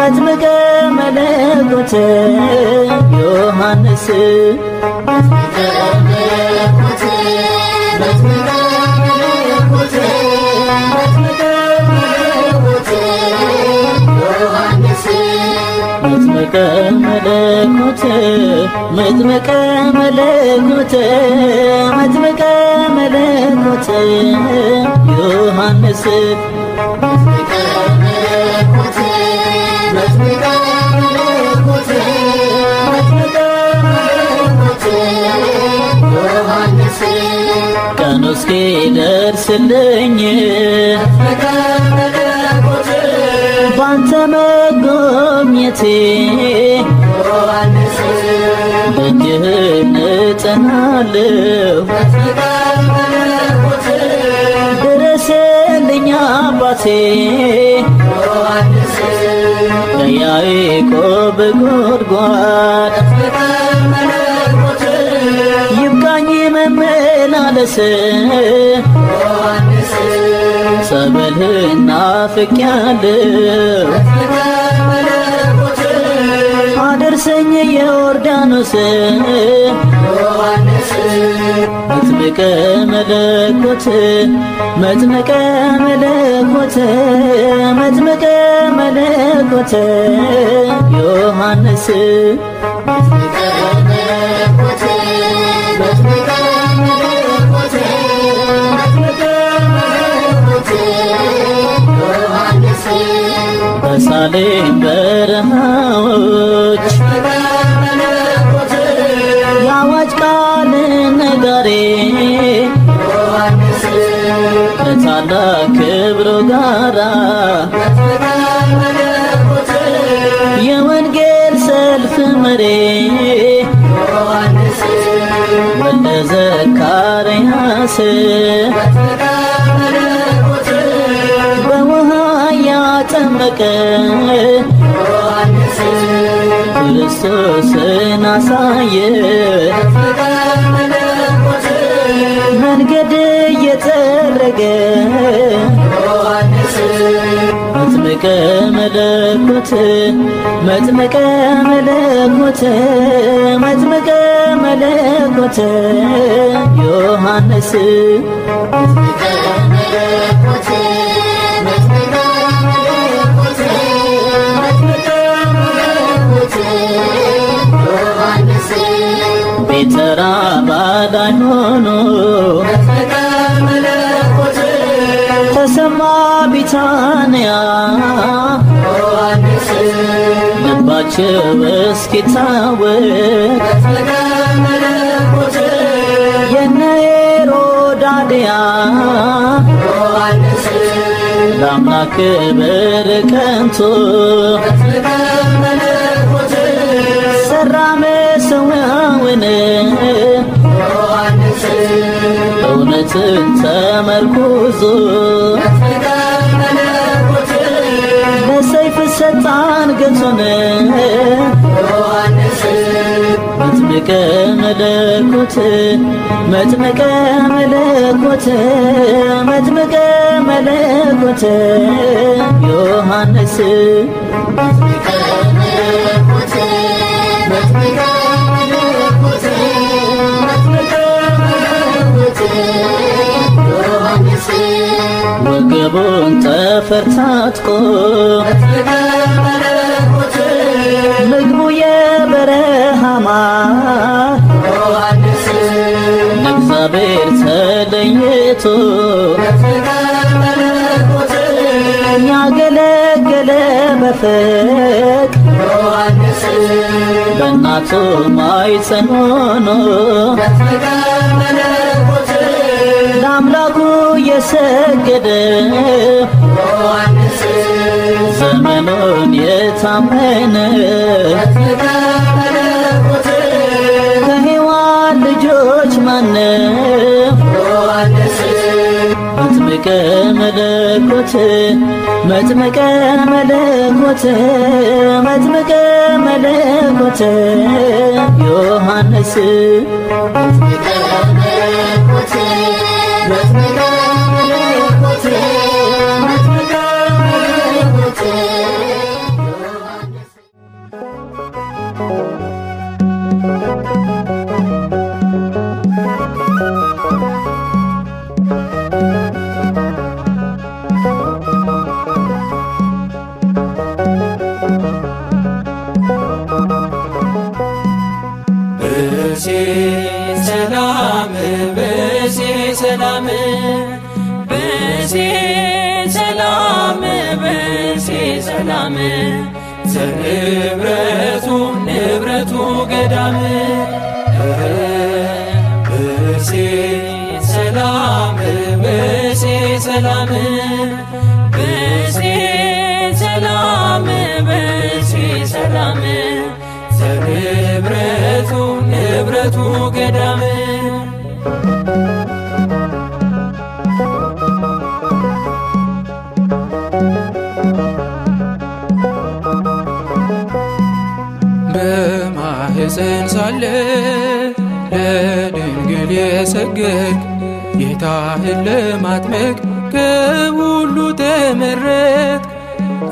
መጥምቀ መለኮት ዮሐንስ መጥምቀ መለኮት መጥምቀ መለኮት መጥምቀ መለኮት ዮሐንስ ቀኑ እስኪደርስልኝ ባንተ መጎብኘቴ ደጅህን እጠናለሁ ድረስልኝ አባቴ ከያዕቆብ ጉድጓድ ይብቃኝ መመላለስ ጸበልህን ናፍቄያለሁ አድርሰኝ የዮርዳኖስ መጥምቀ መለኮት መጥምቀ መለኮት መጥምቀ መለኮት ዮሐንስ በሳሌም በረሃዎች የአዋጅ ቃል ነጋሪ ከታላቅ ክብሩ ጋራ የወንጌል ሰልፍ መሪ ወልደ ዘካርያስ በውሃ ያጠመቀ ክርስቶስን አሳየ መንገድ እየጠረገ መጥምቀ መለኮት መጥምቀ መለኮት መጥምቀ መለኮት ዮሐንስ ቤተራ ባዳኝ ሆኖ ተሰማ ቢታንያ ልባቸው እስኪታወቅ የነ ሄሮድያ ለአምላክ ክብር ቀንቶ ሰራ መሠዊያውን እውነትን ተመርኩዞ ለሰይፍ ሰጣ አንገቱን መጥምቀ መለኮት መጥምቀ መለኮት መጥምቀ መለኮት ዮሐንስ ወገቡን ጠፈር ታጥቆ ምግቡ የበረሃ ማር ለእግዚአብሔር ተለይቶ ያገለገለ በፍቅር በእናቱ ማኅፀን ሆኖ ለአምላኩ የሰገደ ዘመኑን የታመነ ከሔዋን ልጆች ማነው መጥምቀ መለኮት መጥምቀ መለኮት መጥምቀ መለኮት ዮሐንስ ሰላም ብእሴ ሰላም ብእሴ ሰላም ብእሴ ሰላም ዘንብረቱ ንብረቱ ገዳም ብእሴ ሰላም ብእሴ ሰላም ብእሴ ሰላም ብእሴ ሰላም ዘንብረቱ ንብረቱ ገዳም በማኅፀን ሳለ ለድንግል የሰገድክ ጌታህን ለማጥመቅ ከሁሉ ተመረጥክ።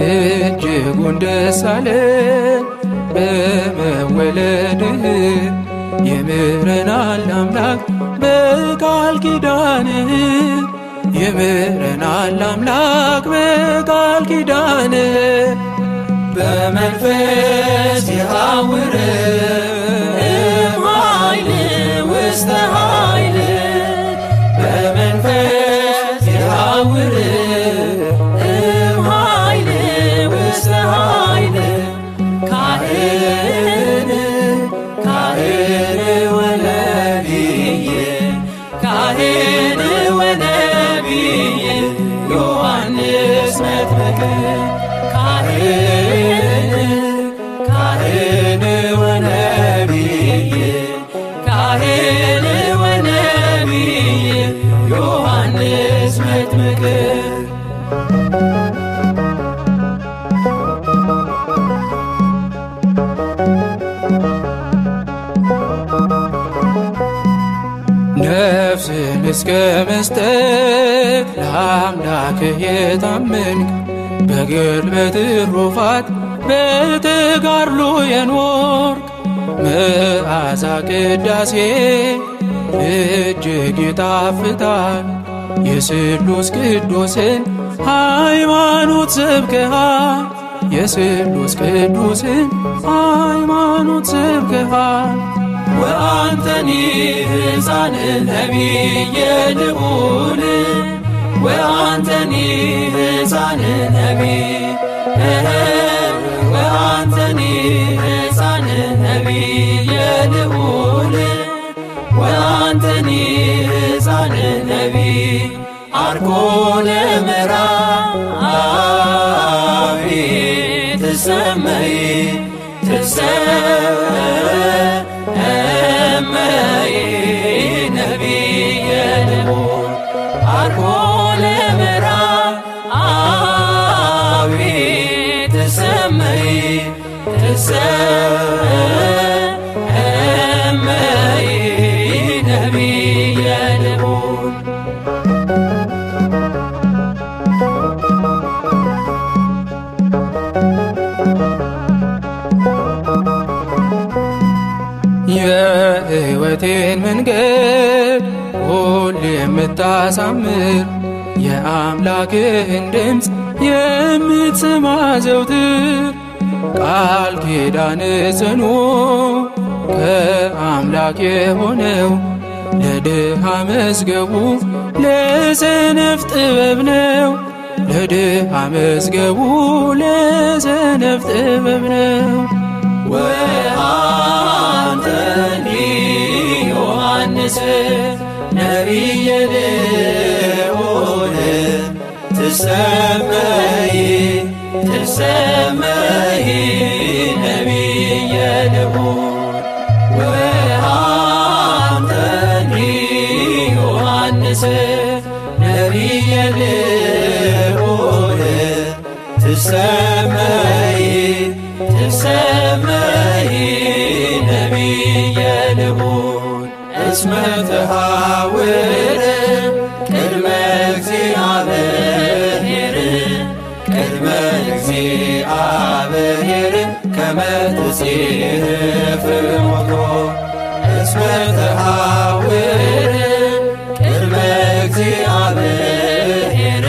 እጅጉን ደስ አለን በመወለድህ ይምረናል አምላክ በቃል ኪዳንህ ይምረናል አምላክ በቃል ኪዳንህ በመንፈስ ይሐውር እምኃይል ውስተ ኃይል በመንፈስ ይሐውር እምኃይል ውስተ ኃይል ካህን ወነቢይ ካህን ወነቢይ ዮሐንስ መጥምቅ ካህን ወነቢይ ካህን ወነቢይ ዮሐንስ መጥምቅ ነፍስን እስከ መስጠት ለአምላክህ የታመንክ በግልበት ትሩፋት በተጋድሎ የኖርክ መዓዛ ቅዳሴ እጅግ ይጣፍጣል። የስሉስ ቅዱስን ሃይማኖት ሰብከሃል የስሉስ ቅዱስን ሃይማኖት ሰብከሃል። ወአንተኒ ሕፃን ነቢየ ልዑል ወአንተኒ ሕፃን ነቢይ ወአንተኒ ሕፃን ነቢየ ልዑል ወአንተኒ ሕፃን ነቢይ አርኮነ ምዕራብ ትሰመይ ትሰመይ ነቢየ ልዑል አርኮነ ምዕራብ ትሰመይ ትሰመይ ነቢየ ልዑል የሕይወቴን መንገድ ሁሌ የምታሳምር የአምላክህን ድምፅ የምትሰማ ዘውትር ቃል ኪዳን ጽኑ ከአምላክ የሆነው ለድሃ መዝገቡ ለሰነፍ ጥበብ ነው ለድሃ መዝገቡ ለሰነፍ ጥበብ ነው። ወአንተኒ ዮሐንስ ነቢየ ልዑል ትሰመይ ነቢየ ልዑል ወአንተኒ ዮሐንስ ነቢየ ልዑል ትሰመይ ነቢየ ልዑል እስመ ተሐውር ቅድመ እግዚአብሔር ቅድመ እግዚአብሔር ከመ ትጼፍ ሞቶ እስመ ተሐውር ቅድመ እግዚአብሔር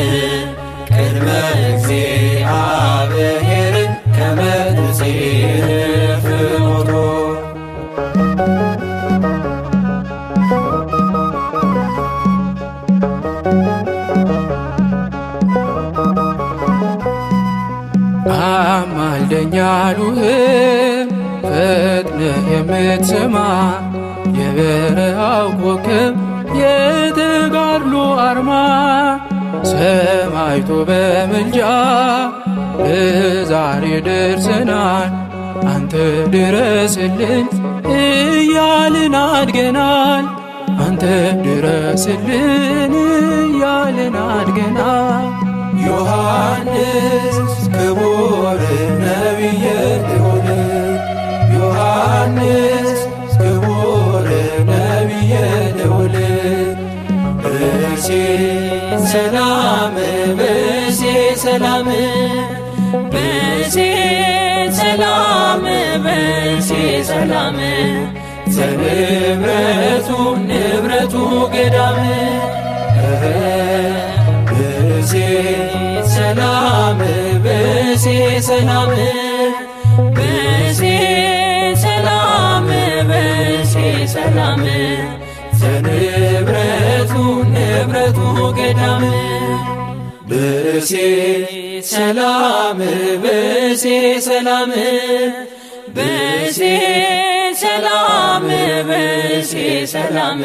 ቅድመ እግዚአብሔር ከመ ትጼፍ ሞቶ አማልደኝ አሉህም ፈጥነህ የምትሰማ የበረሃው ኮከብ የተጋድሎ አርማ ሰማዕቱ በምልጃ ለዛሬ ደርሰናል። አንተ ድረስልን እያልን አድገናል። አንተ ድረስልን እያልን አድገናል። ዮሐንስ ክቡር ነቢየ ልዑል ዮሐንስ ክቡር ነቢየ ልዑል ብእሴ ሰላም ብእሴ ሰላም ብእሴ ሰላም ብእሴ ሰላም ዘንብረቱ ንብረቱ ገዳም ብእሴ ሰላም ብእሴ ሰላም ብእሴ ሰላም ብእሴ ሰላም ዘንብረቱ ንብረቱ ገዳም ብእሴ ሰላም ብእሴ ሰላም ብእሴ ሰላም ብእሴ ሰላም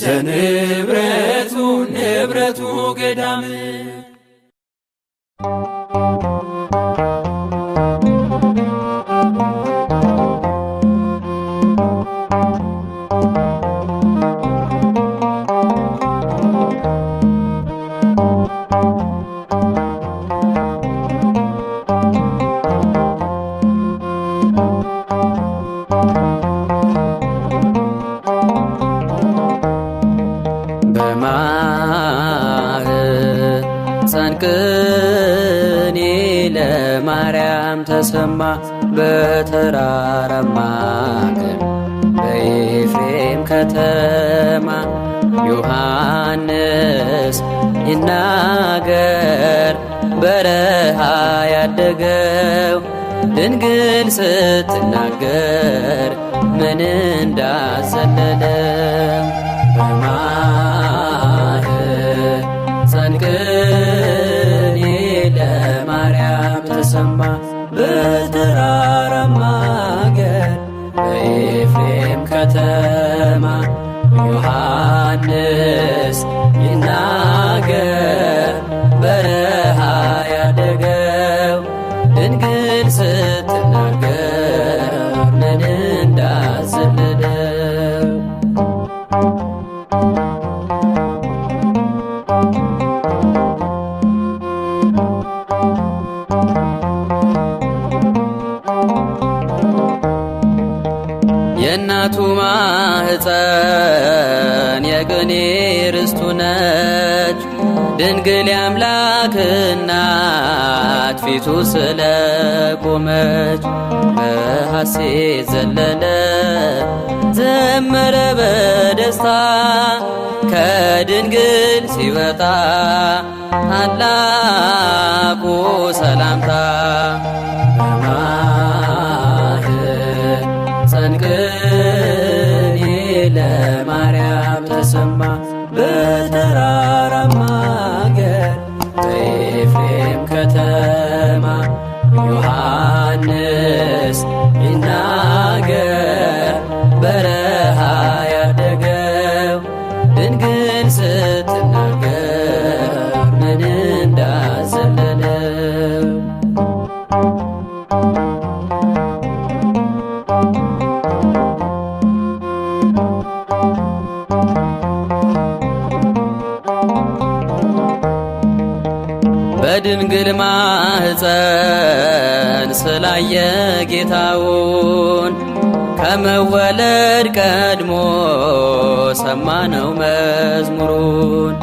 ዘንብረቱ ንብረቱ ገዳም ቅኔ ለማርያም ተሰማ በተራራማ አገር በኤፍሬም ከተማ ዮሐንስ ይናገር በረሃ ያደገው ድንግል ስትናገር ምን እንዳዘለለው በማኅፀን ቅኔ ለማርያም ተሰማ በተራራማ አገር በኤፍሬም ከተማ ዮሐንስ ይናገር በረሃ ያደገው ድንግል ስትናገር ምን እንዳዘለለው የእናቱ ማኅፀን የቅኔ ርስቱ ነች ድንግል የአምላክ እናት ፊቱ ስለቆመች በሐሴት ዘለለ ዘመረ በደስታ ከድንግል ሲወጣ ታላቁ ሰላምታ በማኅፀን ቅኔ ለማርያም ተሰማ በተራራማ አገር በኤፍሬም ከተማ ዮሐንስ ይናገር በረሃ ያደገው ድንግል ስትናገር ምን እንዳዘለለው በድንግል ማኅፀን ስላየ ጌታውን ከመወለድ ቀድሞ ሰማነው መዝሙሩን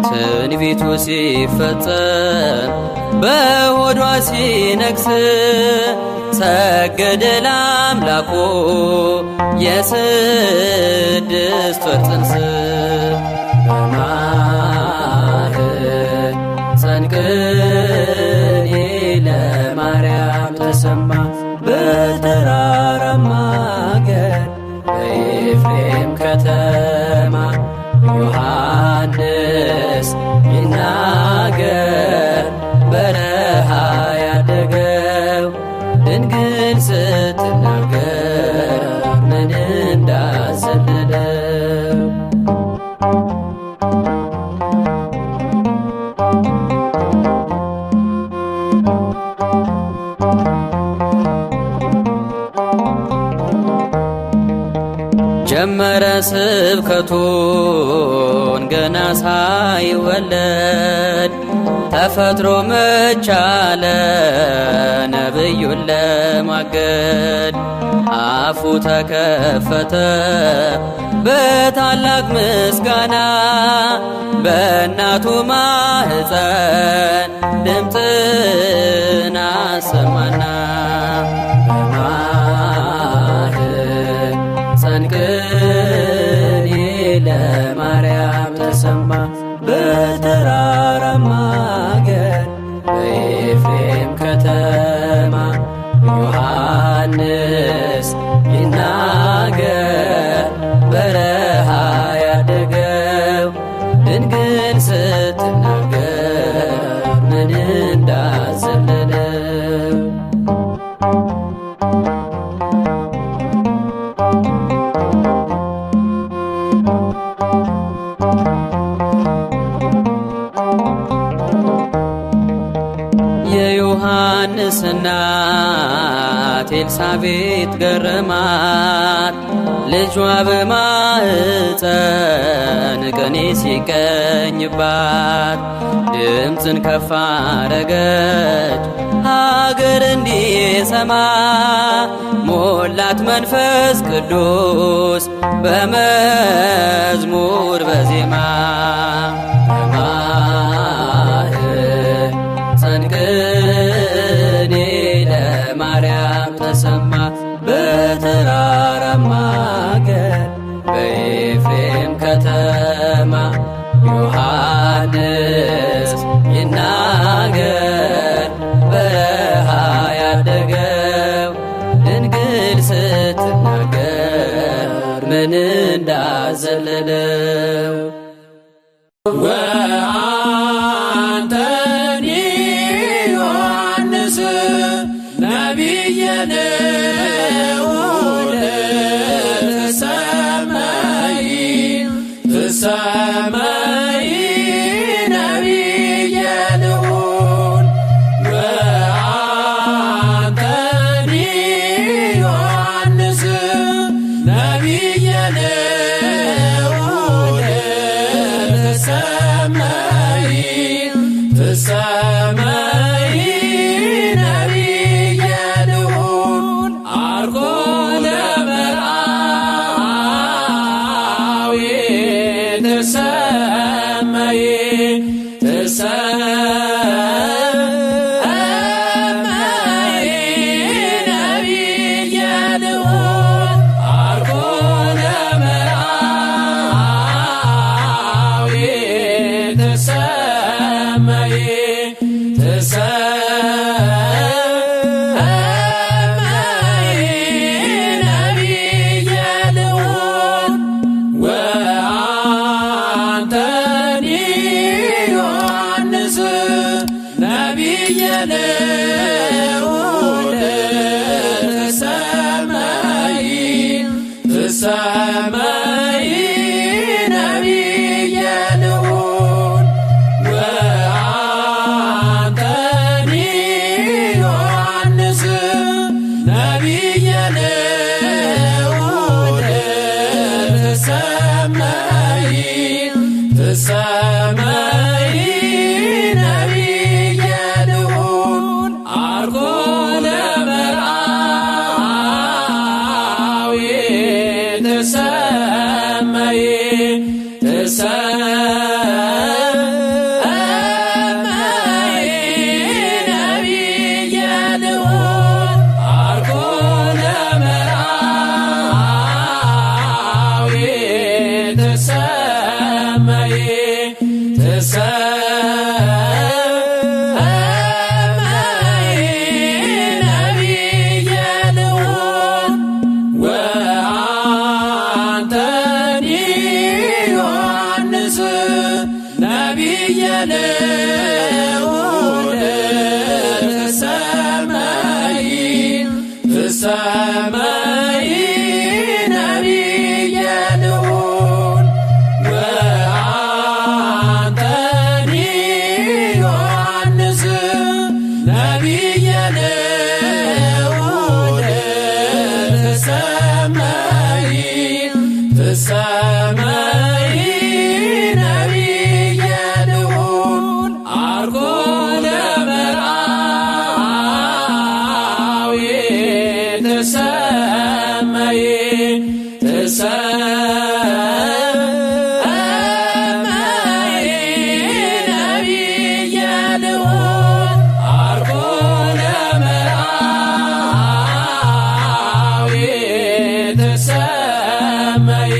ትንቢቱ ሲፈጸም በሆዷ ሲነግስ ሰገደ ለአምላኩ የ6 ወር ጽንስ በማኅፀን ቅኔ ለማርያም ተሰማ በተራራማ አገር በኤፍሬም ከተማ ዮሐንስ ይናገር በረሃ ያደገ ድንግል ስትናገር ምን እንዳዘለለው ጀመረ ስብከቱን ገና ሳይወለድ ተፈጥሮ መቻለ ነብዩን ለማገድ አፉ ተከፈተ በታላቅ ምስጋና በእናቱ ማህፀን ድምፅን አሰማና ቅኔ ለማርያም ተሰማ በተራራማ አገር በኤፍሬም ከተማ ዮሐንስ ይናገር በረሃ ያደገው ድንግል ስትናገር ምን እንዳዘለለው የዮሐንስ እናት ኤልሳቤጥ ገረማት ልጇ በማኅፀን ቅኔ ሲቀኝባት ድምፅን ከፍ አረገች ሀገር እንዲሰማ ሞላት መንፈስ ቅዱስ በመዝሙር በዜማ ቅኔ ለማርያም ተሰማ በተራራማ አገር በኤፍሬም ከተማ ዮሐንስ ይናገር በረሃ ያደገው ድንግል ስትናገር ምን እንዳዘለለው ሰማይ ነቢየ ልዑል ወአንተኒ ዮሐንስ ነቢየ ልዑል ትሰመይ ነቢየ ልዑል አርጎ ለመርአዊ ትሰመይ ነቢየ ልዑል አርጎ ለመርአዊ ትሰመይ ነቢየ ልዑል ወአንተኒ ዮሐንስ ነቢየ ልዑል ትሰመይ ነቢየ ልዑል ወአንተኒ ዮሐንስ ነቢየ ልዑል ትሰመይ ነቢየ ልዑል አርጎ ለመርአዊ ትሰመይ ነቢየ ልዑል አርጎ ለመርአዊ ትሰመይ ትሰመይ ነቢየ ልዑል ወአንተኒ ዮሐንስ ነቢየ ልዑል ትሰመይ ነቢየ ልዑል አርጎ ለመርአዊ ትሰመይ ነቢየ ልዑል አርጎ ለመርአዊ ትሰመይ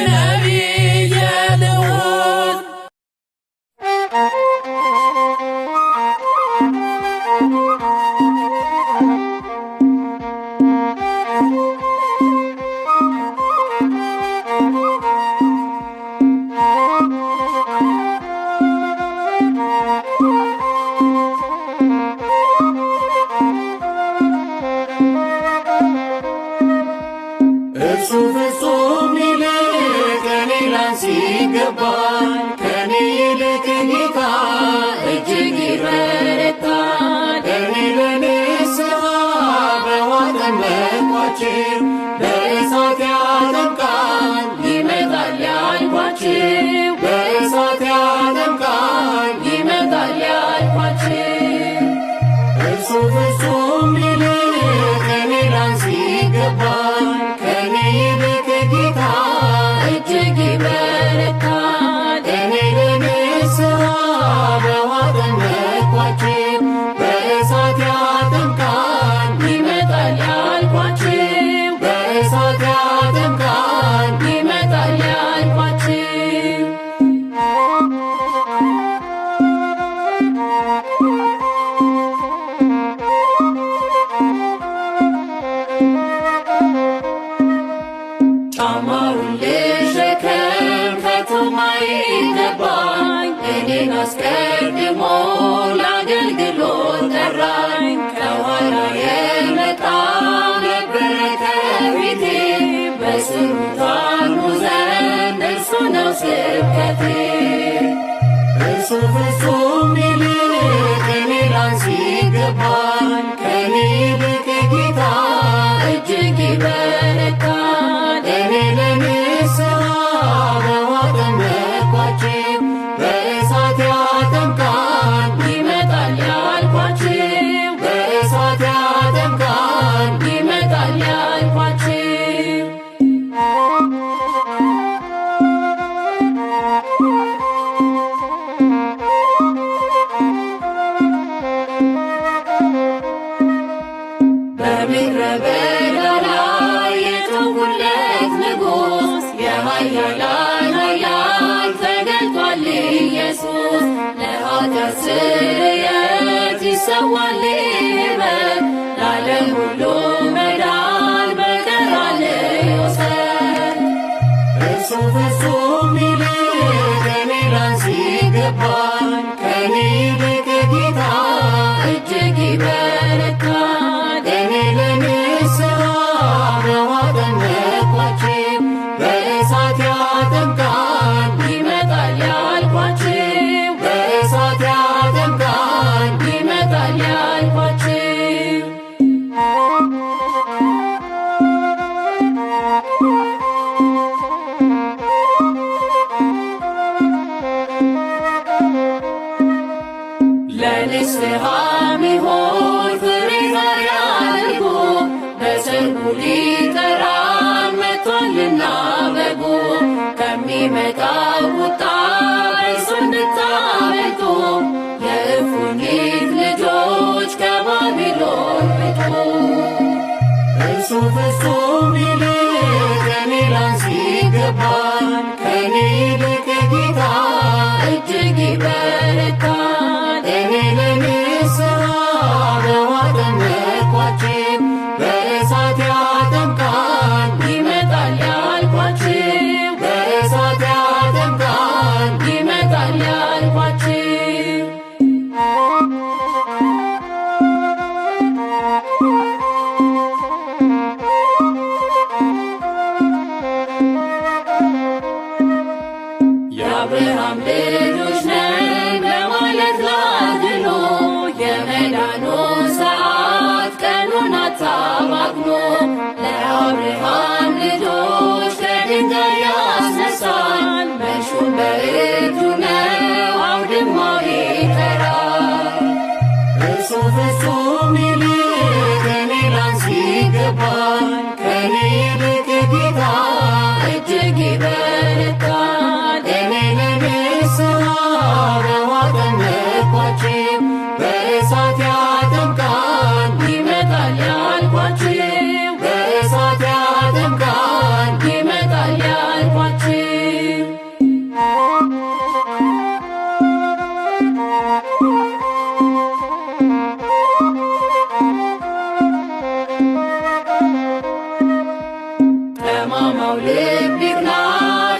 ነቢየ ልዑል እርሱ ፍጹም ይልቅ ከኔ ላንስ ይገባል። ከኔ ይልቅ ጌታ እጅግ ይበረታል። እኔ ለንስሐ በውኃ ጠመቅኋችሁ፣ በእሳት ያጠምቃል ይመጣል ያልኳችሁ፣ በእሳት ያጠምቃል ይመጣል ያልኳችሁ። እርሱ ፍጹም ይልቅ ከኔ ላንስ ይገባል። ከኔ ይልቅ ጌታ እጅግ ይበረታል። እኔ ለንስሐ በውኃ ጠመቅኋችሁ፣ በእሳት ያጠምቃል ይመጣል ያልኳችሁ፣ በእሳት ያጠምቃል ይመጣል ያልኳችሁ። ጫማውን ልሸከም ከቶም አይገባኝ፣ እኔን አስቀድሞ ለአገልግሎት ጠራኝ። ከኋላ የመጣው ነበረ ከፊቴ፣ በስሩ ታሉ ዘንድ እርሱ ነው ስብከቴ። እርሱ ፍጹም ይልቅ ከኔ ላንስ ይገባል። ከኔ ይልቅ ጌታ እጅግ ይበረታል። እኔ ለንስሐ በውኃ ጠመቅኋችሁ፣ በእሳት ያጠምቃል ይመጣል ያልኳችሁ፣ በእሳት ያጠምቃል ይመጣል ያልኳችሁ። በምድረ በዳ ላይ የተውኩለት ንጉሥ፣ የኃያላን ኃያል ተገልጧል ኢየሱስ። ለኃጢአት ስርየት ይሰዋል ይበል፣ ለዓለም ሁሉ መዳን በቀራንዮ ሰል። እርሱ ፍጹም ይልቅ ከኔ ላንስ ይገባል። ከኔ ይልቅ ጌታ እጅግ ይበረታል። እኔ ለንስሐ በውኃ ጠመቅኋችሁ፣ በእሳት ያጠምቃል ይመጣል ያልኳችሁ፣ በእሳት ያጠምቃል ይመጣል ያልኳችሁ። ለንስሐ ሚሆን ፍሬ ዛሬ አድርጉ፣ በሰርጉ ሊጠራን መጥቷልና በጉ። ከሚመጣው ቁጣ እርሱ እንድታመልጡ፣ የእፉኝት ልጆች ከባቢሎን ውጡ። እርሱ ፍጹም ይልቅ ከኔ ላንስ ይገባል። ከኔ ይልቅ ጌታ እጅግ ይበረታል። እኔ ለንስሐ ፍጹም ይልቅ ከኔ ላንስ ይገባል። ከኔ ይልቅ ጌታ እጅግ ይበረታል። እኔ ለንስሐ በውኃ ጠመቅኋችሁ፣ በእሳት ያጠምቃል ይመጣል ያልኳችሁ፣ በእሳት ያጠምቃል ይመጣል ያልኳችሁ። ጠማማው ልብ ይቅና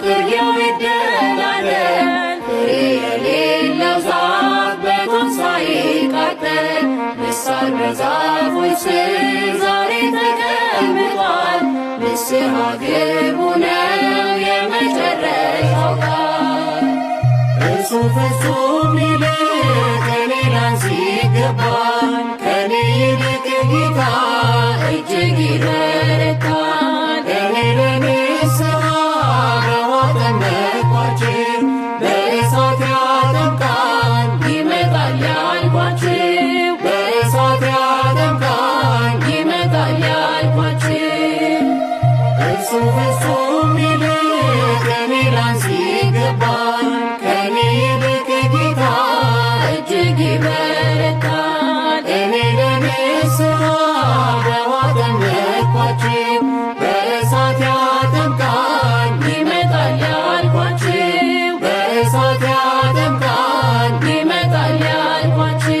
ጥርጊያው ይደላደል፣ ፍሬ የሌለው ዛፍ በቶንሳይ ይቃጠል። ምሳር በዛፎች ስር ዛሬ ተቀምጧል፣ ንስሐ ግቡ ነው የመጨረሻው ቃል። እርሱ ፍጹም ይልቅ ከኔ ላንስ ይገባል። ከኔ ይልቅ ጌታ እጅግ ይበረታል። እኔ ለንስሐ በውኃ ጠመቅኋችሁ፣ በእሳት ያጠምቃል ይመጣል ያልኳችሁ፣ በእሳት ያጠምቃል ይመጣል ያልኳችሁ። እርሱ ፍጹም ይልቅ ከኔ ላንስ ይገባል። ከኔ ይልቅ ጌታ እጅግ ይበረታል። እኔ ለንስሐ በውኃ ጠመቅኋችሁ፣ በእሳት ያጠምቃል ይመጣል ያልኳችሁ፣ በእሳት ያጠምቃል ይመጣል ያልኳችሁ።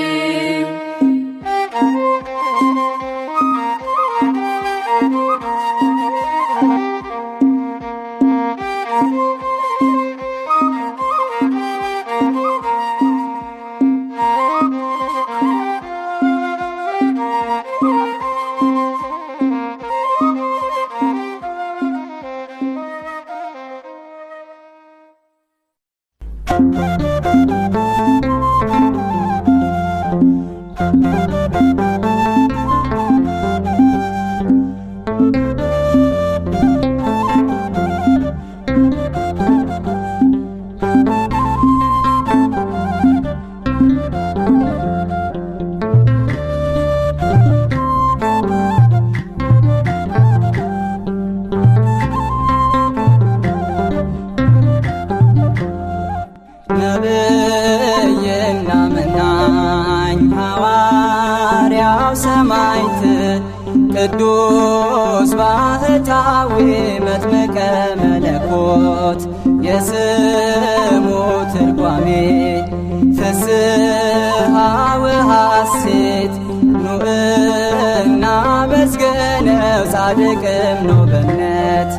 ነብይና መናኝ ሐዋርያው ሰማዕት ቅዱስ ባህታዊ መጥምቀ መለኮት የስሙ ትርጓሜ ፍስሐ ወሐሴት ኑዕና መስገነው ጻድቅም ነው በእምነት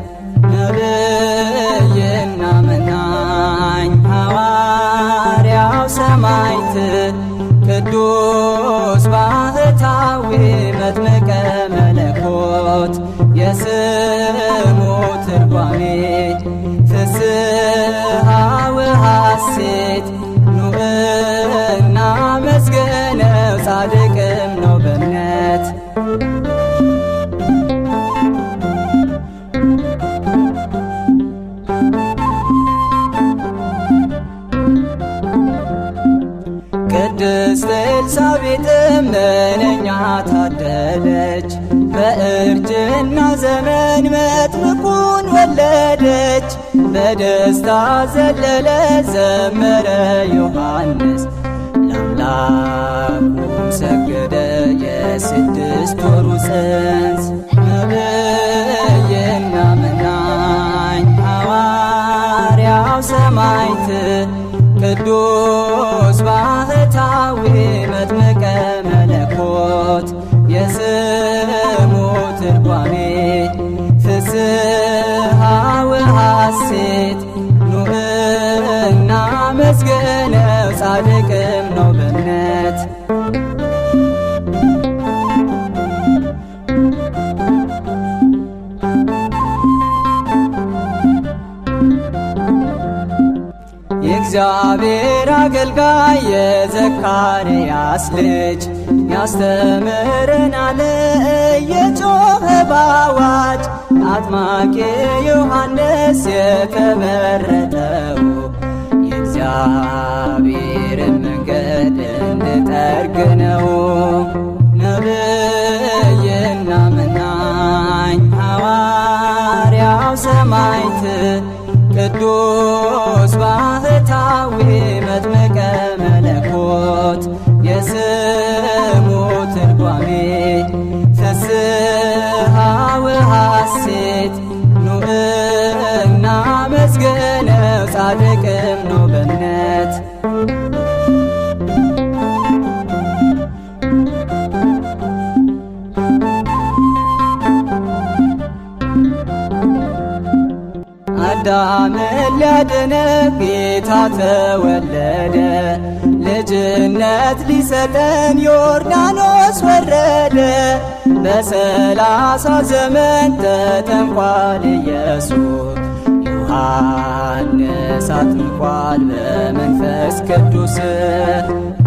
ነብይና መናኝ ሐዋርያው ሰማዕት ቅዱስ ባህታዊ መጥምቀ መለኮት የስሙ ትርጓሜ ፍስሐ ወሐሴት ኑዕና መስገነው ጻድቅም ነው በእምነት ቅድስት ኤልሳቤጥም ምንኛ ታደለች፣ በእርጅና ዘመን መጥምቁን ወለደች። በደስታ ዘለለ ዘመረ ዮሐንስ፣ ለአምላኩም ሰገደ የስድስት ወሩ ጽንስ። ነብይና መናኝ ሐዋርያው ሰማዕት ቅዱስ ባህታዊ መጥምቀ መለኮት የስሙ ትርጓሜ ፍስሐ ወሐሴት ኑዕና መስገነው ጻድቅም ነው በእምነት የእግዚአብሔር አገልጋይ የዘካርያስ ልጅ ያስተምረናል እየጮኸ በአዋጅ አጥማቂ ዮሐንስ የተመረጠው የእግዚአብሔርን መንገድ እንድጠርግ ነው። ቅዱስ ባህታዊ መጥምቀ መለኮት የስሙ ትርጓሜ ፍስሐ ወሐሴት ኑእና መስገነው ጻድቅም ነው በእምነት አዳምን ሊያድነን ጌታ ተወለደ ልጅነት ሊሰጠን ዮርዳኖስ ወረደ በ30 ዘመን ተጠምቋል ኢየሱስ ዮሐንስ አጥምቋል በመንፈስ ቅዱስ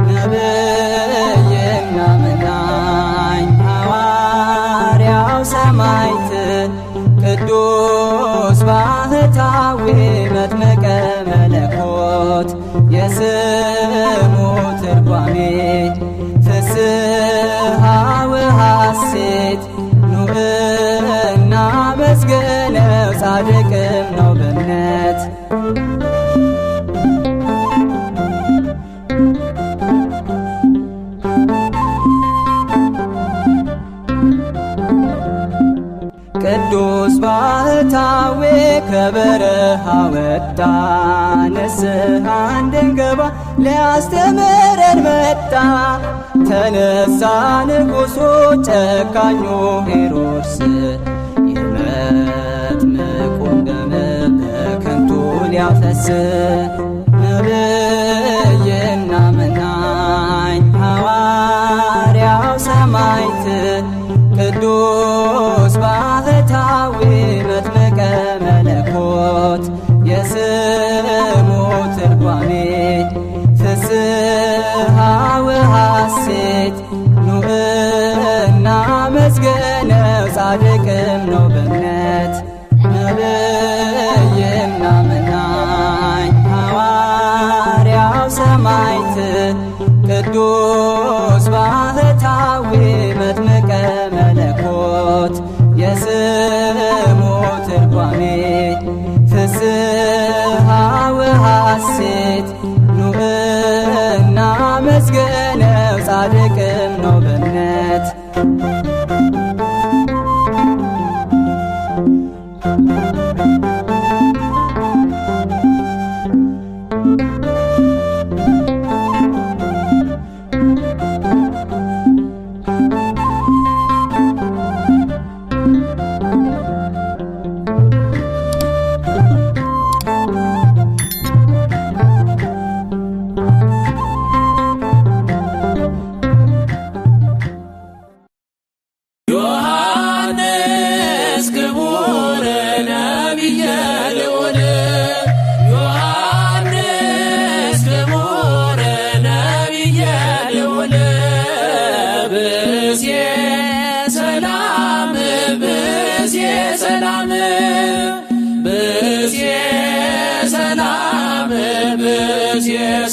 ነቢይና መናኝ ሐዋርያው ሰማዕት ቅዱስ ባህታዊ መጥምቀ መለኮት የስሙ ትርጓሜ ፍስሐ ወሐሴት ኑእና መስገነው ጻድቅም ነው በእምነት ቅዱስ ባህታዊ ከበረሃ ወጣ ንስሐ እንድንገባ ሊያስተምረን መጣ ተነሳ ንጉሡ ጨካኙ ሄሮድስ የመጥምቁን ደም በከንቱ ሊያፈስ ነቢይና መናኝ ሐዋርያው ሰማዕት ቅዱስ ባህታዊ መጥምቀ መለኮት የስሙ ትርጓሜ ፍስሐ ወሐሴት ኑእና መስገነው ጻድቅም ነው በእምነት ነቢይና መናኝ ሐዋርያው ሰማዕት ቅዱስ ባህታዊ መጥምቀ መለኮት የስሙ ትርጓሜ ፍስሐ ወሐሴት ኑእና መስገነው ጻድቅም ነው በእምነት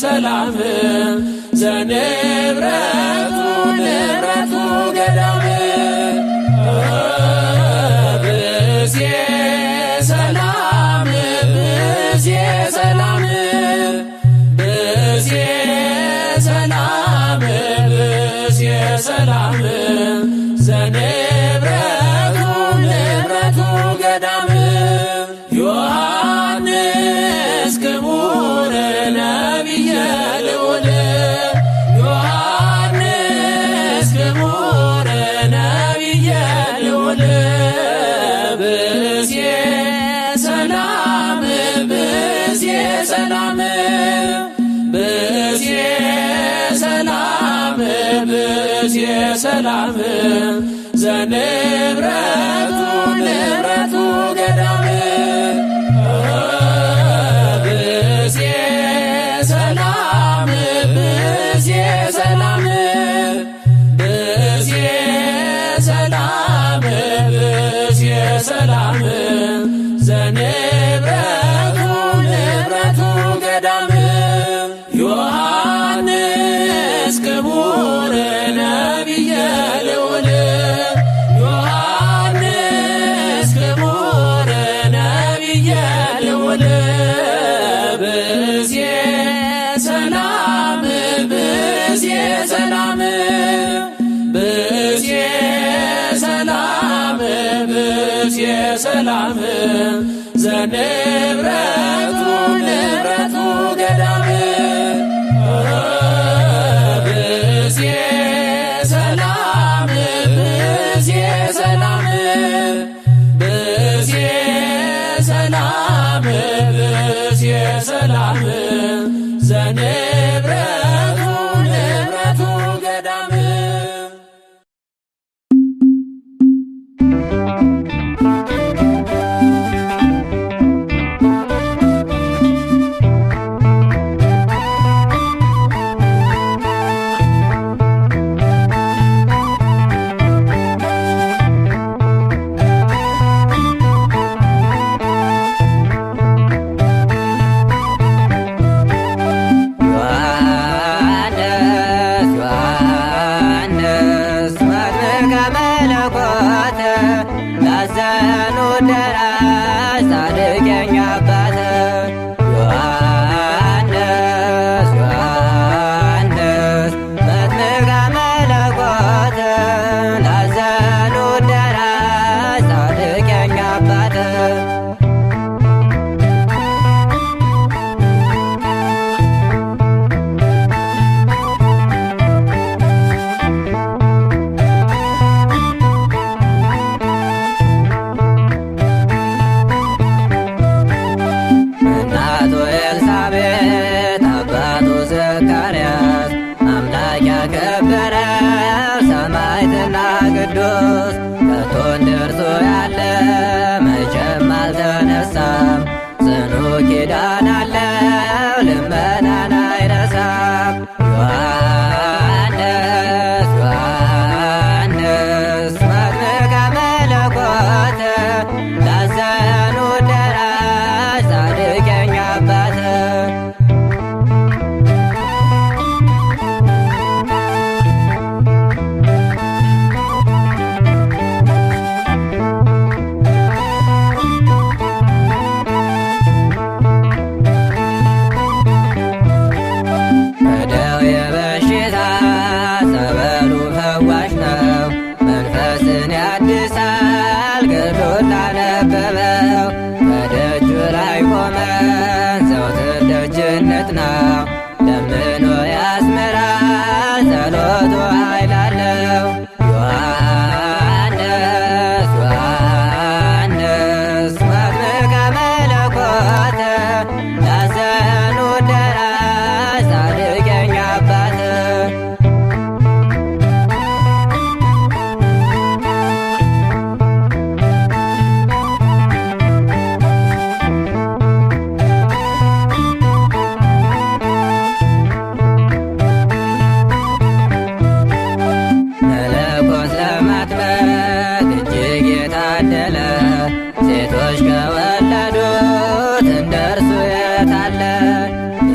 ሰላም ዘንብረቱ ንብረቱ ገዳም ብእሴ ሰላም ብእሴ ሰላም ብእሴ ሰላም ብእሴ ሰላም ዘንብረቱ ንብረቱ ገዳም ዮሐንስ ክቡር ነቢየ ልዑል ዮሐንስ ክቡር ነቢየ ልዑል ብእሴ ሰላም ብእሴ ሰላም ብእሴ ሰላም ብእሴ ሰላም ዘንብረቱ ንብረቱ ገዳም ብእሴ ሰላም ብእሴ ሰላም ብእሴ ሰላም ብእሴ ሰላም ዘንብረቱ ንብረቱ ገዳም ዮሐንስ ክቡር ነቢየ ልዑል ዮሐንስ ሰላም ዘንብረቱ ንብረቱ ገዳም ብእሴ ሰላም ብእሴ ሰላም ብእሴ ሰላም ብእሴ ሰላም ዘንብረቱ ንብረቱ ገዳም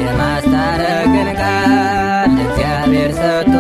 የማስታረቅን ቃል እግዚአብሔር ሰጥቶ